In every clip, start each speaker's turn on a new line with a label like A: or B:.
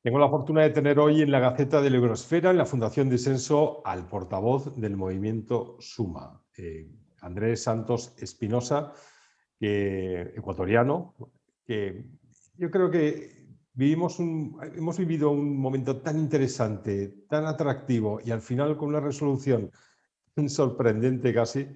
A: Tengo la fortuna de tener hoy en la Gaceta de la Iberosfera, en la Fundación Disenso, al portavoz del movimiento Suma, Andrés Santos Espinosa, ecuatoriano, que yo creo que hemos vivido un momento tan interesante, tan atractivo y al final con una resolución sorprendente casi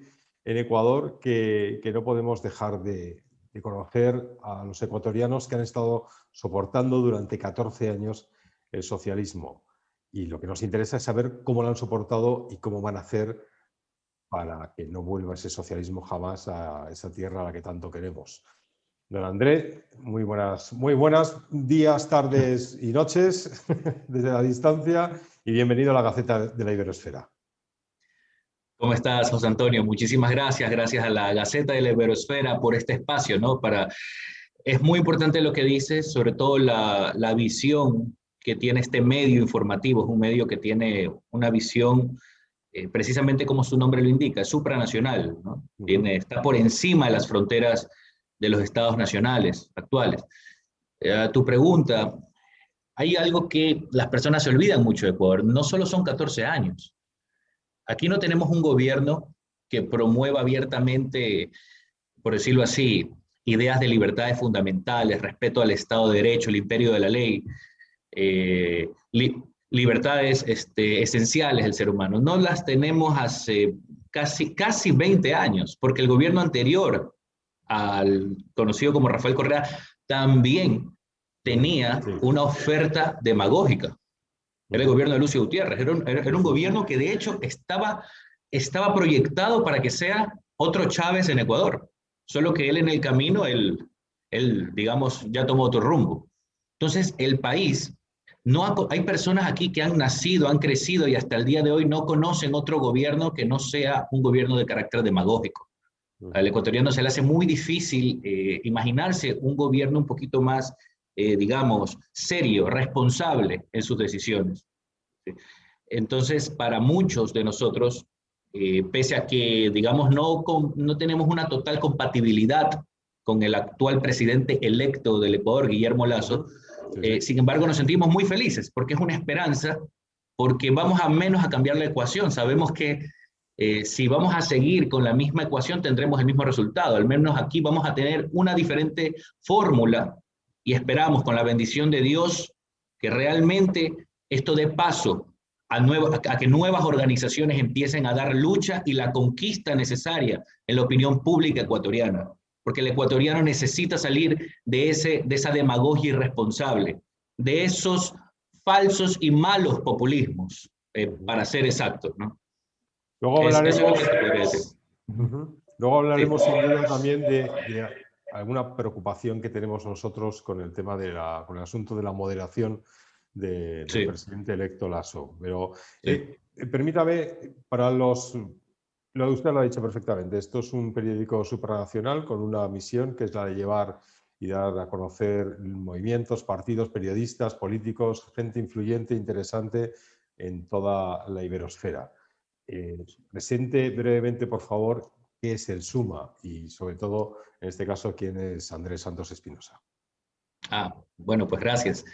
A: en Ecuador que no podemos dejar de conocer a los ecuatorianos que han estado soportando durante 14 años el socialismo. Y lo que nos interesa es saber cómo lo han soportado y cómo van a hacer para que no vuelva ese socialismo jamás a esa tierra a la que tanto queremos. Don Andrés, muy buenos días, tardes y noches desde la distancia y bienvenido a la Gaceta de la Iberosfera.
B: ¿Cómo estás, José Antonio? Muchísimas gracias. Gracias a la Gaceta de la Iberosfera por este espacio, ¿no? Es muy importante lo que dices, sobre todo la visión que tiene este medio informativo. Es un medio que tiene una visión, precisamente como su nombre lo indica, supranacional, ¿no? Está por encima de las fronteras de los estados nacionales actuales. Tu pregunta, hay algo que las personas se olvidan mucho de Ecuador. No solo son 14 años. Aquí no tenemos un gobierno que promueva abiertamente, por decirlo así, ideas de libertades fundamentales, respeto al Estado de Derecho, el imperio de la ley, libertades esenciales del ser humano. No las tenemos hace casi 20 años, porque el gobierno anterior, al conocido como Rafael Correa, también tenía una oferta demagógica. Era el gobierno de Lucio Gutiérrez, era un gobierno que de hecho estaba proyectado para que sea otro Chávez en Ecuador, solo que él en el camino, digamos, ya tomó otro rumbo. Entonces, el país, hay personas aquí que han nacido, han crecido y hasta el día de hoy no conocen otro gobierno que no sea un gobierno de carácter demagógico. Al ecuatoriano se le hace muy difícil imaginarse un gobierno un poquito más digamos, serio, responsable en sus decisiones. Entonces, para muchos de nosotros, pese a que, digamos, no tenemos una total compatibilidad con el actual presidente electo del Ecuador, Guillermo Lasso, sin embargo, nos sentimos muy felices porque es una esperanza, porque vamos a menos a cambiar la ecuación. Sabemos que si vamos a seguir con la misma ecuación, tendremos el mismo resultado. Al menos aquí vamos a tener una diferente fórmula y esperamos con la bendición de Dios que realmente esto dé paso a que nuevas organizaciones empiecen a dar lucha y la conquista necesaria en la opinión pública ecuatoriana, porque el ecuatoriano necesita salir de esa demagogia irresponsable, de esos falsos y malos populismos, para ser exactos, ¿no?
A: Luego hablaremos, Luego hablaremos
B: Sí.
A: sin duda también de alguna preocupación que tenemos nosotros con el tema con el asunto de la moderación del presidente electo Lasso. Pero permítame, lo de usted lo ha dicho perfectamente. Esto es un periódico supranacional con una misión que es la de llevar y dar a conocer movimientos, partidos, periodistas, políticos, gente influyente, interesante en toda la iberosfera. Presente brevemente, por favor, qué es el Suma y, sobre todo, en este caso, quién es Andrés Santos Espinosa.
B: Bueno, pues gracias.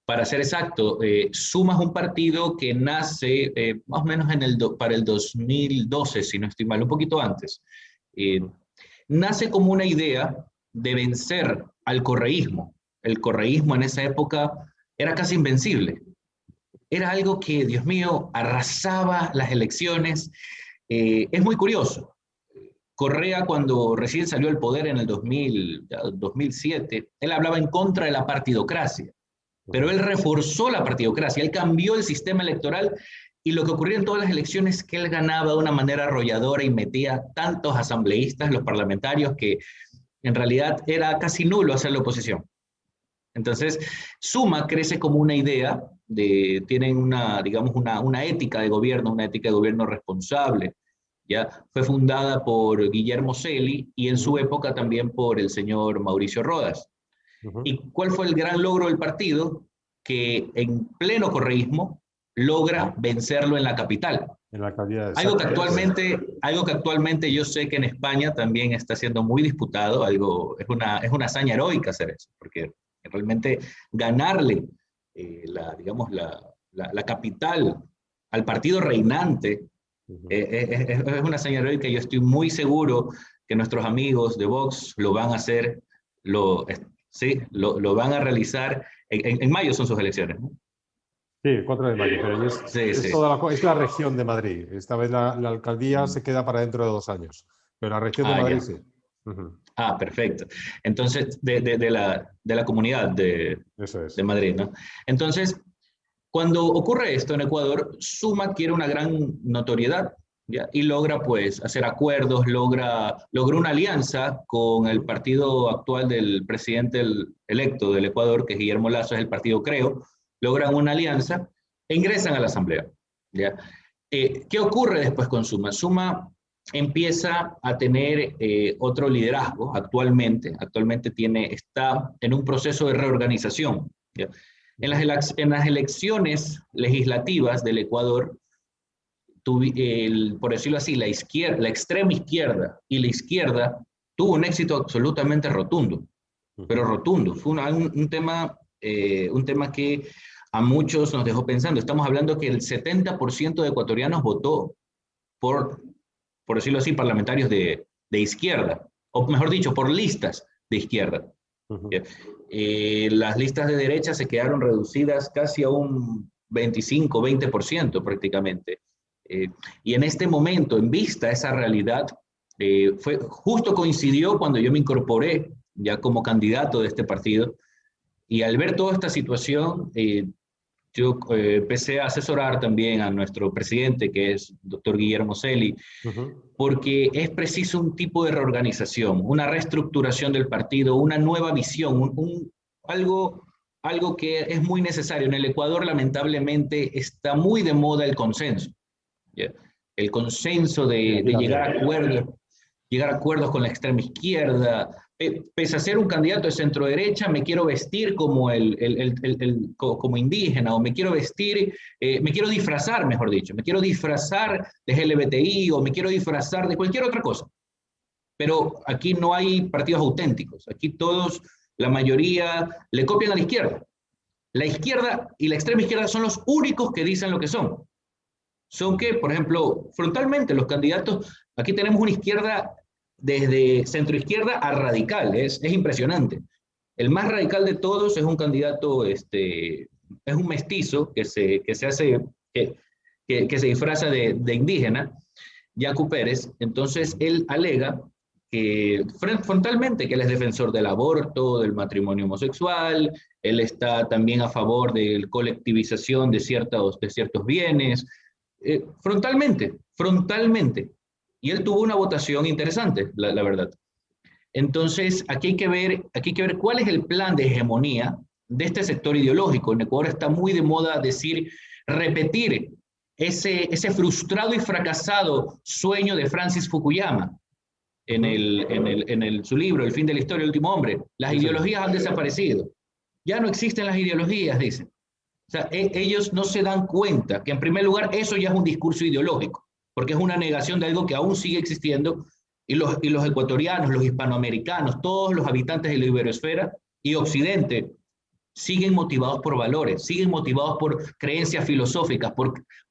B: Para ser exacto, Suma es un partido que nace más o menos para el 2012, si no estoy mal, un poquito antes. Nace como una idea de vencer al correísmo. El correísmo en esa época era casi invencible. Era algo que, Dios mío, arrasaba las elecciones. Es muy curioso. Correa, cuando recién salió al poder en el 2007, él hablaba en contra de la partidocracia, pero él reforzó la partidocracia, él cambió el sistema electoral y lo que ocurría en todas las elecciones es que él ganaba de una manera arrolladora y metía tantos asambleístas, los parlamentarios, que en realidad era casi nulo hacer la oposición. Entonces, Suma crece como una idea, tienen digamos, una ética de gobierno responsable. ¿Ya? Fue fundada por Guillermo Celi y en su época también por el señor Mauricio Rodas. ¿Y cuál fue el gran logro del partido? Que en pleno correísmo logra vencerlo en la capital.
A: En la calidad de
B: algo que actualmente yo sé que en España también está siendo muy disputado, es una hazaña heroica hacer eso, porque Realmente ganarle la capital al partido reinante es una señal heroica. Yo estoy muy seguro que nuestros amigos de Vox lo van a hacer, lo van a realizar. En mayo son sus elecciones, ¿no?
A: Sí, el 4 de mayo, pero
B: Sí, sí.
A: es la región de Madrid. Esta vez la alcaldía se queda para dentro de 2 años, pero la región de Madrid
B: Ya.
A: sí. Uh-huh.
B: Perfecto. Entonces, de la comunidad
A: Eso es.
B: de Madrid, ¿no? Entonces, cuando ocurre esto en Ecuador, Suma quiere una gran notoriedad, ¿ya? Y logra pues hacer acuerdos, logra una alianza con el partido actual del presidente electo del Ecuador, que es Guillermo Lasso, es el partido Creo, logran una alianza e ingresan a la asamblea, ¿ya? ¿Qué ocurre después con Suma? Suma empieza a tener otro liderazgo actualmente está en un proceso de reorganización, ¿ya? En las elecciones legislativas del Ecuador, por decirlo así, la extrema izquierda y la izquierda tuvo un éxito absolutamente rotundo, pero rotundo. Fue un tema que a muchos nos dejó pensando. Estamos hablando que el 70% de ecuatorianos votó por decirlo así, parlamentarios de izquierda, o mejor dicho, por listas de izquierda. Las listas de derecha se quedaron reducidas casi a un 25-20% prácticamente. Y en este momento, en vista de esa realidad, justo coincidió cuando yo me incorporé ya como candidato de este partido, y al ver toda esta situación, yo empecé a asesorar también a nuestro presidente, que es doctor Guillermo Celi, porque es preciso un tipo de reorganización, una reestructuración del partido, una nueva visión, algo que es muy necesario. En el Ecuador, lamentablemente, está muy de moda el consenso. ¿Ya? El consenso de llegar a acuerdos con la extrema izquierda. Pese a ser un candidato de centro derecha, me quiero vestir como como indígena, o me quiero disfrazar, mejor dicho, me quiero disfrazar de LGBTI, o me quiero disfrazar de cualquier otra cosa. Pero aquí no hay partidos auténticos. Aquí todos, la mayoría, le copian a la izquierda. La izquierda y la extrema izquierda son los únicos que dicen lo que son. Son que, por ejemplo, frontalmente los candidatos, aquí tenemos una izquierda desde centroizquierda a radical, es impresionante. El más radical de todos es un candidato, es un mestizo que se disfraza de indígena, Yacu Pérez. Entonces él alega que frontalmente que él es defensor del aborto, del matrimonio homosexual, él está también a favor de la colectivización de ciertos bienes, frontalmente. Y él tuvo una votación interesante, la verdad. Entonces, aquí hay que ver cuál es el plan de hegemonía de este sector ideológico. En Ecuador está muy de moda repetir ese frustrado y fracasado sueño de Francis Fukuyama en su libro, El fin de la historia, el último hombre. Las ideologías han desaparecido. Ya no existen las ideologías, dicen. O sea, ellos no se dan cuenta que, en primer lugar, eso ya es un discurso ideológico, porque es una negación de algo que aún sigue existiendo, y los ecuatorianos, los hispanoamericanos, todos los habitantes de la iberoesfera y Occidente siguen motivados por valores, siguen motivados por creencias filosóficas,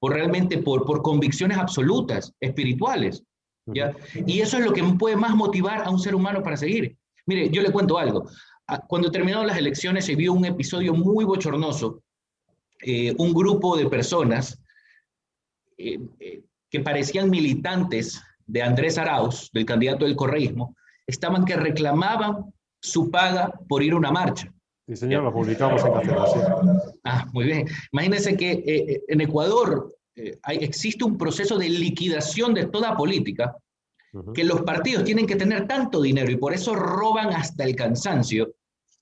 B: realmente por convicciones absolutas, espirituales, ¿ya? Y eso es lo que puede más motivar a un ser humano para seguir. Mire, yo le cuento algo. Cuando terminaron las elecciones se vio un episodio muy bochornoso. Un grupo de personas que parecían militantes de Andrés Arauz, del candidato del correísmo, estaban que reclamaban su paga por ir a una marcha.
A: Sí, señor, lo publicamos en Gaceta, sí.
B: Muy bien. Imagínense que en Ecuador existe un proceso de liquidación de toda política, que los partidos tienen que tener tanto dinero y por eso roban hasta el cansancio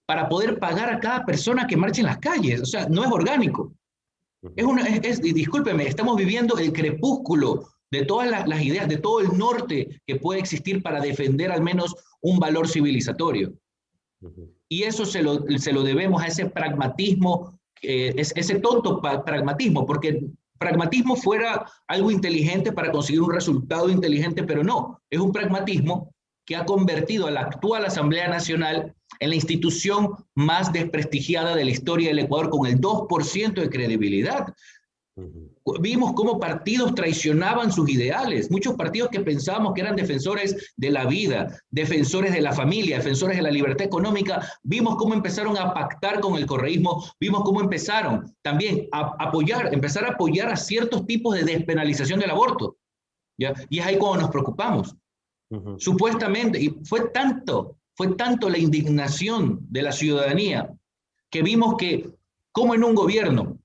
B: para poder pagar a cada persona que marche en las calles. O sea, no es orgánico. Discúlpeme, estamos viviendo el crepúsculo de todas las ideas, de todo el norte que puede existir para defender al menos un valor civilizatorio. Y eso se lo debemos a ese pragmatismo, ese tonto pragmatismo, porque pragmatismo fuera algo inteligente para conseguir un resultado inteligente, pero no, es un pragmatismo que ha convertido a la actual Asamblea Nacional en la institución más desprestigiada de la historia del Ecuador, con el 2% de credibilidad. Vimos cómo partidos traicionaban sus ideales, muchos partidos que pensábamos que eran defensores de la vida, defensores de la familia, defensores de la libertad económica, vimos cómo empezaron a pactar con el correísmo, vimos cómo empezaron también a empezar a apoyar a ciertos tipos de despenalización del aborto, ¿ya? Y es ahí cuando nos preocupamos. Supuestamente, y fue tanto la indignación de la ciudadanía que vimos que, como en un gobierno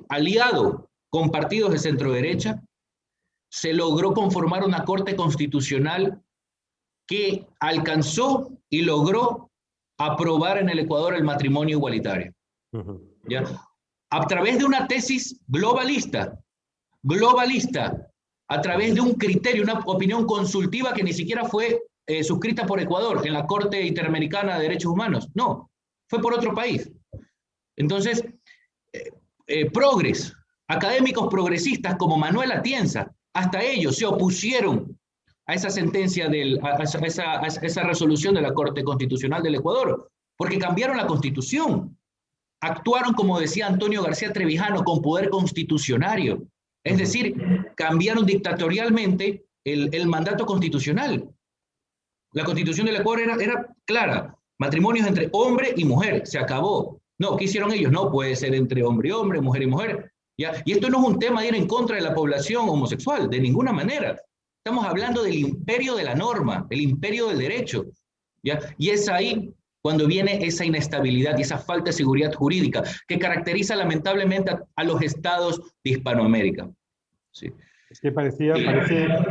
B: aliado con partidos de centro-derecha, se logró conformar una Corte Constitucional que alcanzó y logró aprobar en el Ecuador el matrimonio igualitario. ¿Ya? A través de una tesis globalista, a través de un criterio, una opinión consultiva que ni siquiera fue suscrita por Ecuador en la Corte Interamericana de Derechos Humanos. No, fue por otro país. Entonces, académicos progresistas como Manuel Atienza, hasta ellos se opusieron a esa sentencia, a esa resolución de la Corte Constitucional del Ecuador, porque cambiaron la Constitución. Actuaron, como decía Antonio García Trevijano, con poder constitucionario. Es decir, cambiaron dictatorialmente el mandato constitucional. La Constitución del Ecuador era clara: matrimonios entre hombre y mujer, se acabó. No, ¿qué hicieron ellos? No puede ser entre hombre y hombre, mujer y mujer. ¿Ya? Y esto no es un tema de ir en contra de la población homosexual, de ninguna manera. Estamos hablando del imperio de la norma, el imperio del derecho. ¿Ya? Y es ahí cuando viene esa inestabilidad y esa falta de seguridad jurídica que caracteriza lamentablemente a los estados de Hispanoamérica. Sí.
A: Es que parece,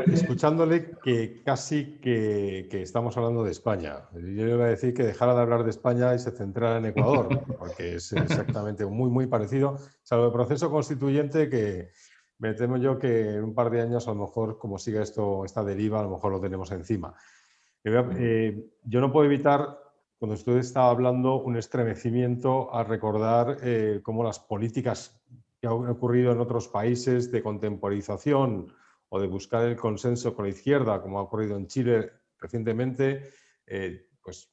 A: escuchándole, que casi que estamos hablando de España. Yo le iba a decir que dejara de hablar de España y se centrara en Ecuador, porque es exactamente muy parecido, salvo el proceso constituyente, que me temo yo que en un par de años, a lo mejor, como siga esta deriva, a lo mejor lo tenemos encima. Yo no puedo evitar, cuando usted estaba hablando, un estremecimiento al recordar cómo las políticas que ha ocurrido en otros países de contemporización o de buscar el consenso con la izquierda, como ha ocurrido en Chile recientemente, pues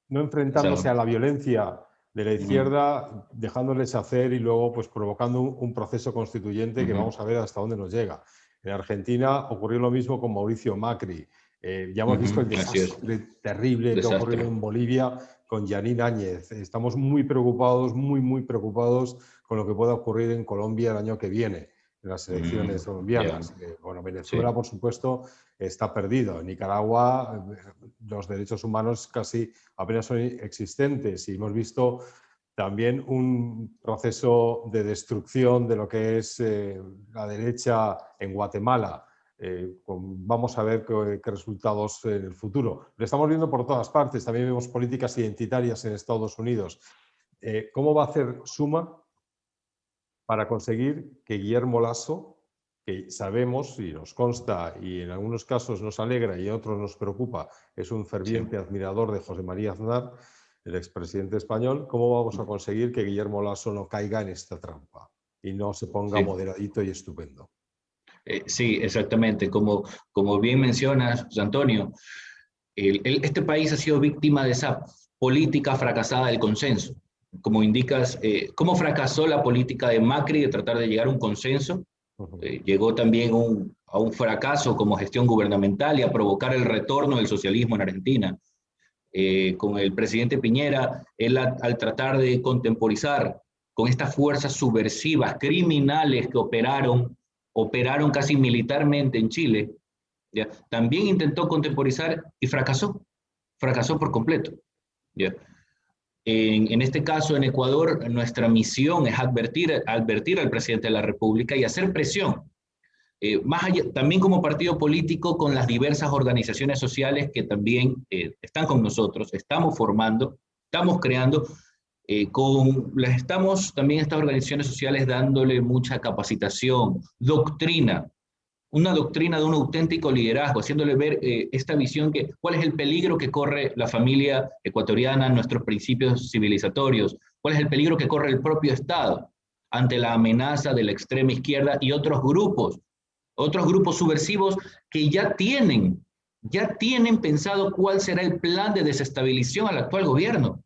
A: no enfrentándose a la violencia de la izquierda, dejándoles hacer y luego pues provocando un proceso constituyente que vamos a ver hasta dónde nos llega. En Argentina ocurrió lo mismo con Mauricio Macri. Ya hemos visto el desastre terrible que ha ocurrido en Bolivia con Yanín Áñez. Estamos muy preocupados con lo que pueda ocurrir en Colombia el año que viene, en las elecciones colombianas. Bueno, Venezuela, por supuesto, está perdido. En Nicaragua los derechos humanos casi apenas son existentes, y hemos visto también un proceso de destrucción de lo que es la derecha en Guatemala. Vamos a ver qué resultados en el futuro. Lo estamos viendo por todas partes. También vemos políticas identitarias en Estados Unidos. ¿Cómo va a hacer Suma para conseguir que Guillermo Lasso, que sabemos y nos consta y en algunos casos nos alegra y en otros nos preocupa, es un ferviente admirador de José María Aznar, el expresidente español, cómo vamos a conseguir que Guillermo Lasso no caiga en esta trampa y no se ponga moderadito y estupendo?
B: Sí, exactamente. Como bien mencionas, José Antonio, este país ha sido víctima de esa política fracasada del consenso. Como indicas, cómo fracasó la política de Macri de tratar de llegar a un consenso. Llegó también a un fracaso como gestión gubernamental y a provocar el retorno del socialismo en Argentina. Con el presidente Piñera, él al tratar de contemporizar con estas fuerzas subversivas, criminales que operaron casi militarmente en Chile, ¿ya? También intentó contemporizar y fracasó por completo, ¿ya? En este caso, en Ecuador, nuestra misión es advertir al presidente de la República y hacer presión, más allá, también como partido político, con las diversas organizaciones sociales que también están con nosotros, estamos formando, estamos creando, estamos también estas organizaciones sociales dándole mucha capacitación, una doctrina de un auténtico liderazgo, haciéndole ver esta visión, cuál es el peligro que corre la familia ecuatoriana, nuestros principios civilizatorios, cuál es el peligro que corre el propio Estado ante la amenaza de la extrema izquierda y otros grupos subversivos que ya tienen ya tienen pensado cuál será el plan de desestabilización al actual gobierno.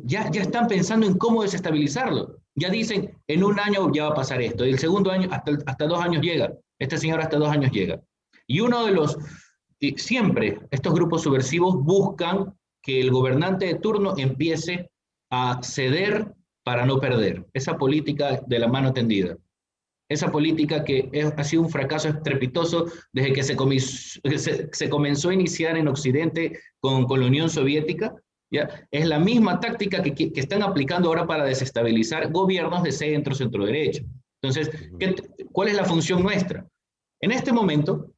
B: Ya están pensando en cómo desestabilizarlo. Ya dicen, en un año ya va a pasar esto, y el segundo año hasta 2 años llega. Este señor hasta 2 años llega. Y uno de los, siempre estos grupos subversivos buscan que el gobernante de turno empiece a ceder para no perder. Esa política de la mano tendida. Esa política que ha sido un fracaso estrepitoso desde que se comenzó a iniciar en Occidente con la Unión Soviética. ¿Ya? Es la misma táctica que están aplicando ahora para desestabilizar gobiernos de centro, centro-derecha. Entonces, ¿cuál es la función nuestra? En este momento,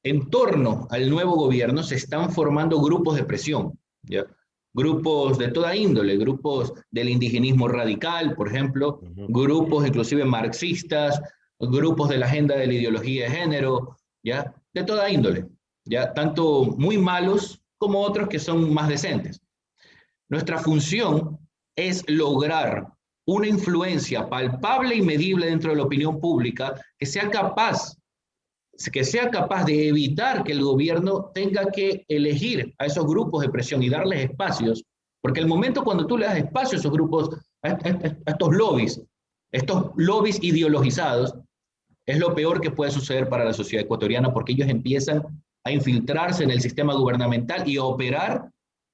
B: en torno al nuevo gobierno, se están formando grupos de presión, ¿ya? Grupos de toda índole, grupos del indigenismo radical, por ejemplo, grupos inclusive marxistas, grupos de la agenda de la ideología de género, ¿ya? De toda índole, ¿ya? Tanto muy malos como otros que son más decentes. Nuestra función es lograr una influencia palpable y medible dentro de la opinión pública que sea capaz de evitar que el gobierno tenga que elegir a esos grupos de presión y darles espacios, porque el momento cuando tú le das espacio a esos grupos, a estos lobbies ideologizados, es lo peor que puede suceder para la sociedad ecuatoriana, porque ellos empiezan a infiltrarse en el sistema gubernamental y a operar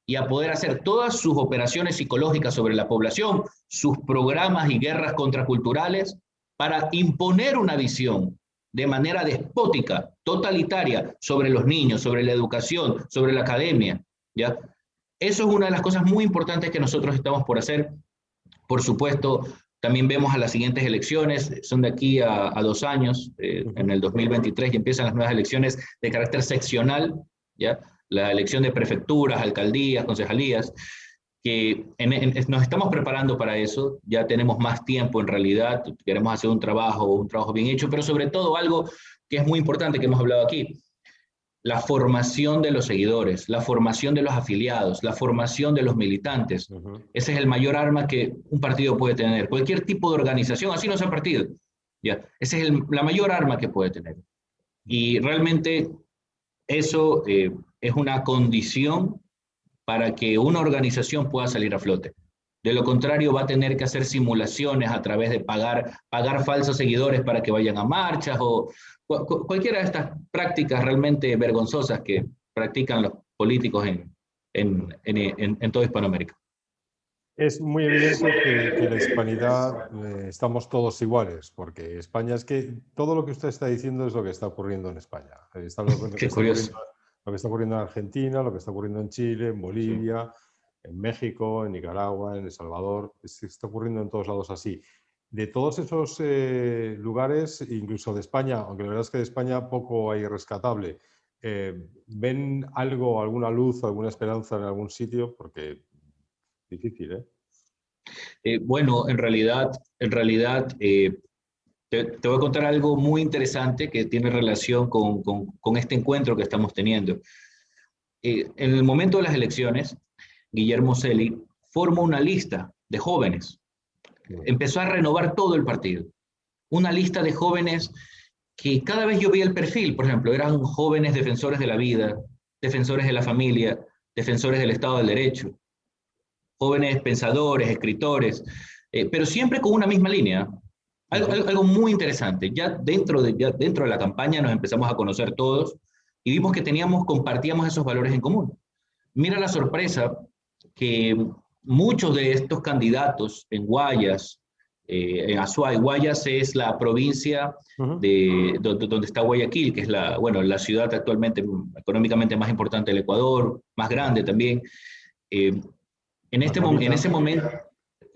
B: y a poder hacer todas sus operaciones psicológicas sobre la población, sus programas y guerras contraculturales, para imponer una visión de manera despótica, totalitaria, sobre los niños, sobre la educación, sobre la academia, ¿ya? Eso es una de las cosas muy importantes que nosotros estamos por hacer. Por supuesto, también vemos a las siguientes elecciones, son de aquí a 2 años, en el 2023, y empiezan las nuevas elecciones de carácter seccional, ¿ya? La elección de prefecturas, alcaldías, concejalías, que nos estamos preparando para eso, ya tenemos más tiempo en realidad, queremos hacer un trabajo bien hecho, pero sobre todo algo que es muy importante que hemos hablado aquí, la formación de los seguidores, la formación de los afiliados, la formación de los militantes. Ese es el mayor arma que un partido puede tener, cualquier tipo de organización, así no sea partido, ¿ya? Esa es la mayor arma que puede tener. Y realmente eso es una condición para que una organización pueda salir a flote. De lo contrario, va a tener que hacer simulaciones a través de pagar falsos seguidores para que vayan a marchas o cualquiera de estas prácticas realmente vergonzosas que practican los políticos en toda Hispanoamérica.
A: Es muy evidente que la hispanidad estamos todos iguales, porque España es que todo lo que usted está diciendo es lo que está ocurriendo en España.
B: Qué curioso.
A: Lo que está ocurriendo en Argentina, lo que está ocurriendo en Chile, en Bolivia, en México, en Nicaragua, en El Salvador. Está ocurriendo en todos lados así. De todos esos lugares, incluso de España, aunque la verdad es que de España poco hay rescatable, ¿ven algo, alguna luz, alguna esperanza en algún sitio? Porque difícil, ¿eh?
B: Bueno, en realidad te voy a contar algo muy interesante que tiene relación con este encuentro que estamos teniendo. En el momento de las elecciones, Guillermo Celi formó una lista de jóvenes. Empezó a renovar todo el partido. Una lista de jóvenes que cada vez yo veía el perfil, por ejemplo, eran jóvenes defensores de la vida, defensores de la familia, defensores del Estado del Derecho, jóvenes pensadores, escritores, pero siempre con una misma línea. Algo muy interesante. Ya dentro de la campaña nos empezamos a conocer todos y vimos que compartíamos esos valores en común. Mira la sorpresa que muchos de estos candidatos en Guayas, en Azuay, Guayas es la provincia donde está Guayaquil, que es la ciudad actualmente económicamente más importante del Ecuador, más grande también. En ese momento,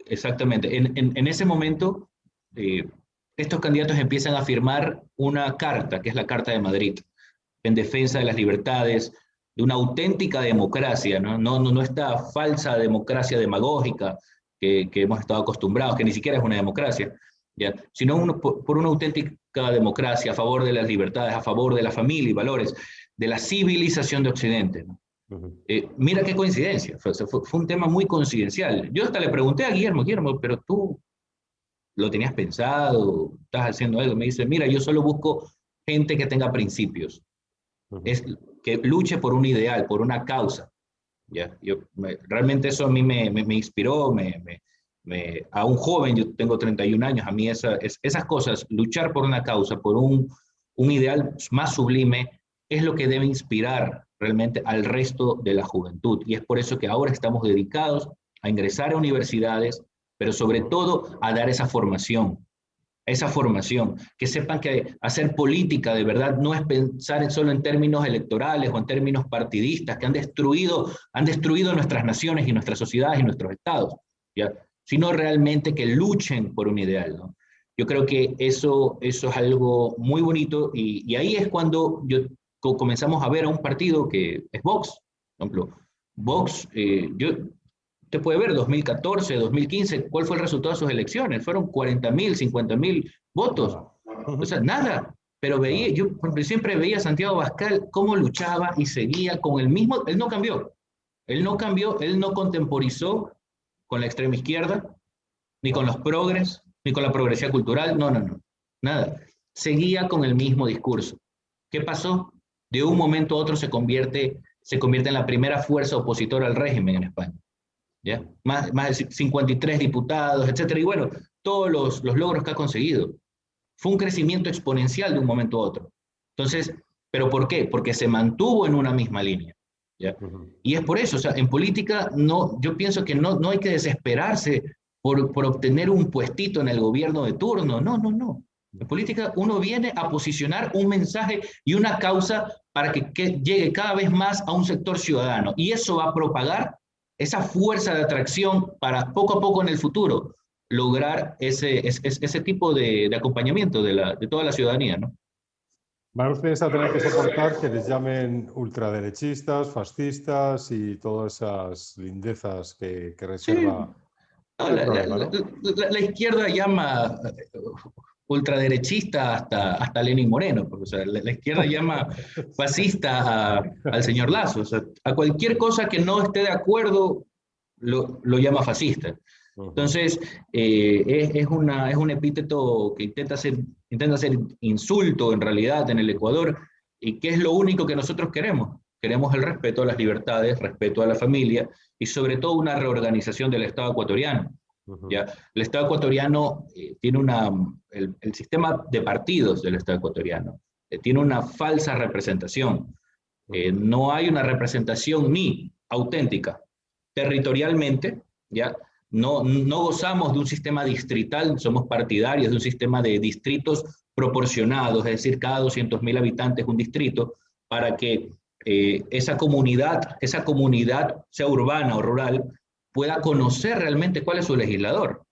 B: exactamente, en ese momento, estos candidatos empiezan a firmar una carta, que es la Carta de Madrid, en defensa de las libertades, de una auténtica democracia, no esta falsa democracia demagógica que hemos estado acostumbrados, que ni siquiera es una democracia, ¿ya? Sino por una auténtica democracia a favor de las libertades, a favor de la familia y valores, de la civilización de Occidente, ¿no? Mira qué coincidencia, fue un tema muy coincidencial. Yo hasta le pregunté a Guillermo, pero tú lo tenías pensado, estás haciendo algo. Me dice, mira, yo solo busco gente que tenga principios, que luche por un ideal, por una causa. ¿Ya? Realmente eso a mí me inspiró, a un joven, yo tengo 31 años, a mí esas cosas, luchar por una causa, por un ideal más sublime, es lo que debe inspirar realmente al resto de la juventud. Y es por eso que ahora estamos dedicados a ingresar a universidades, pero sobre todo a dar esa formación, que sepan que hacer política de verdad no es pensar solo en términos electorales o en términos partidistas que han destruido nuestras naciones y nuestras sociedades y nuestros estados, ¿ya? Sino realmente que luchen por un ideal, ¿no? Yo creo que eso es algo muy bonito y ahí es cuando comenzamos a ver a un partido que es Vox, por ejemplo. Vox, usted puede ver 2014, 2015, ¿cuál fue el resultado de sus elecciones? Fueron 40.000, 50.000 votos. O sea, nada. Pero yo siempre veía a Santiago Abascal cómo luchaba y seguía con el mismo, él no cambió, él no contemporizó con la extrema izquierda, ni con los progres, ni con la progresía cultural, no, nada. Seguía con el mismo discurso. ¿Qué pasó? De un momento a otro se convierte en la primera fuerza opositora al régimen en España. ¿Ya? Más de 53 diputados, etcétera. Y bueno, todos los logros que ha conseguido. Fue un crecimiento exponencial de un momento a otro. Entonces, ¿pero por qué? Porque se mantuvo en una misma línea. ¿Ya? Y es por eso, o sea, en política yo pienso que no hay que desesperarse por obtener un puestito en el gobierno de turno. No. En política uno viene a posicionar un mensaje y una causa para que llegue cada vez más a un sector ciudadano. Y eso va a propagar esa fuerza de atracción para poco a poco en el futuro lograr ese tipo de acompañamiento de toda la ciudadanía, ¿no?
A: Van ustedes a tener que soportar que les llamen ultraderechistas, fascistas y todas esas lindezas que reserva
B: No,
A: el problema, ¿no?
B: la izquierda llama ultraderechista hasta Lenín Moreno, porque, o sea, la izquierda llama fascista al señor Lasso, o sea, a cualquier cosa que no esté de acuerdo lo llama fascista. Entonces, es un epíteto que intenta ser insulto en realidad en el Ecuador, y que es lo único que nosotros queremos. Queremos el respeto a las libertades, respeto a la familia y sobre todo una reorganización del Estado ecuatoriano. ¿Ya? El Estado ecuatoriano tiene el sistema de partidos del Estado ecuatoriano tiene una falsa representación. No hay una representación ni auténtica territorialmente, ¿ya? No gozamos de un sistema distrital, somos partidarios de un sistema de distritos proporcionados, es decir, cada 200.000 habitantes un distrito, para que esa comunidad, sea urbana o rural, pueda conocer realmente cuál es su legislador.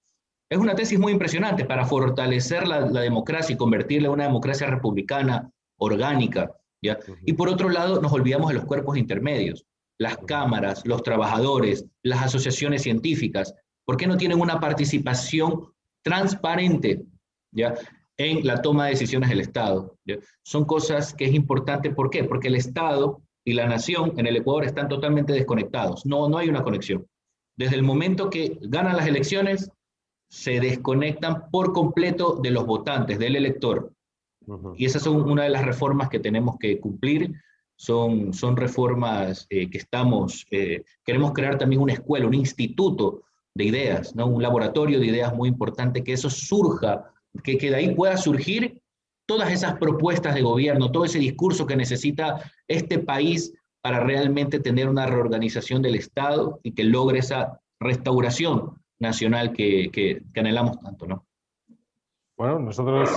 B: Es una tesis muy impresionante para fortalecer la democracia y convertirla en una democracia republicana, orgánica, ¿ya? Y por otro lado, nos olvidamos de los cuerpos intermedios, las cámaras, los trabajadores, las asociaciones científicas. ¿Por qué no tienen una participación transparente, ¿ya?, en la toma de decisiones del Estado? ¿Ya? Son cosas que es importante. ¿Por qué? Porque el Estado y la nación en el Ecuador están totalmente desconectados. No hay una conexión. Desde el momento que ganan las elecciones, se desconectan por completo de los votantes, del elector. Y esas son una de las reformas que tenemos que cumplir. Son reformas que queremos crear también una escuela, un instituto de ideas, ¿no? Un laboratorio de ideas muy importante, que eso surja, que de ahí pueda surgir todas esas propuestas de gobierno, todo ese discurso que necesita este país para realmente tener una reorganización del Estado y que logre esa restauración nacional que anhelamos tanto, ¿no?
A: Bueno, nosotros,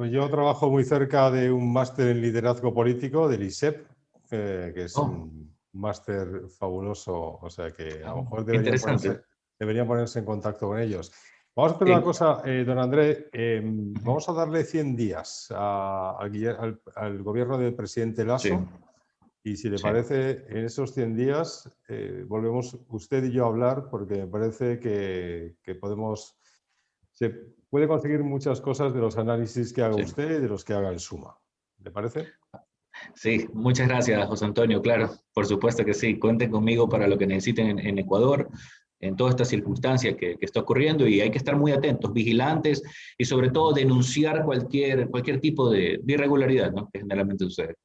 A: yo trabajo muy cerca de un máster en liderazgo político del ISEP, que es un máster fabuloso, o sea que a lo mejor deberían ponerse en contacto con ellos. Vamos a hacer una cosa, don André, vamos a darle 100 días al gobierno del presidente Lasso. Y si le parece, en esos 100 días volvemos usted y yo a hablar, porque me parece que se puede conseguir muchas cosas de los análisis que haga usted y de los que haga el Suma. ¿Le parece?
B: Sí, muchas gracias, José Antonio. Claro, por supuesto que sí. Cuenten conmigo para lo que necesiten en Ecuador, en todas estas circunstancias que está ocurriendo, y hay que estar muy atentos, vigilantes y sobre todo denunciar cualquier tipo de irregularidad, ¿no?, que generalmente sucede.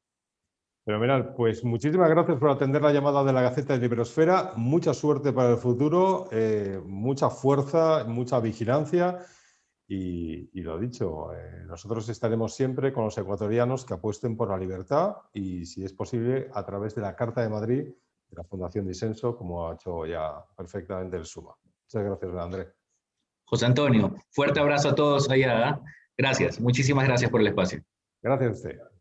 A: Fenomenal. Pues muchísimas gracias por atender la llamada de la Gaceta de Liberosfera. Mucha suerte para el futuro, mucha fuerza, mucha vigilancia y lo dicho, nosotros estaremos siempre con los ecuatorianos que apuesten por la libertad y, si es posible, a través de la Carta de Madrid de la Fundación Disenso, como ha hecho ya perfectamente el SUMA. Muchas gracias, Andrés.
B: José Antonio, fuerte abrazo a todos allá. Gracias, muchísimas gracias por el espacio.
A: Gracias a usted.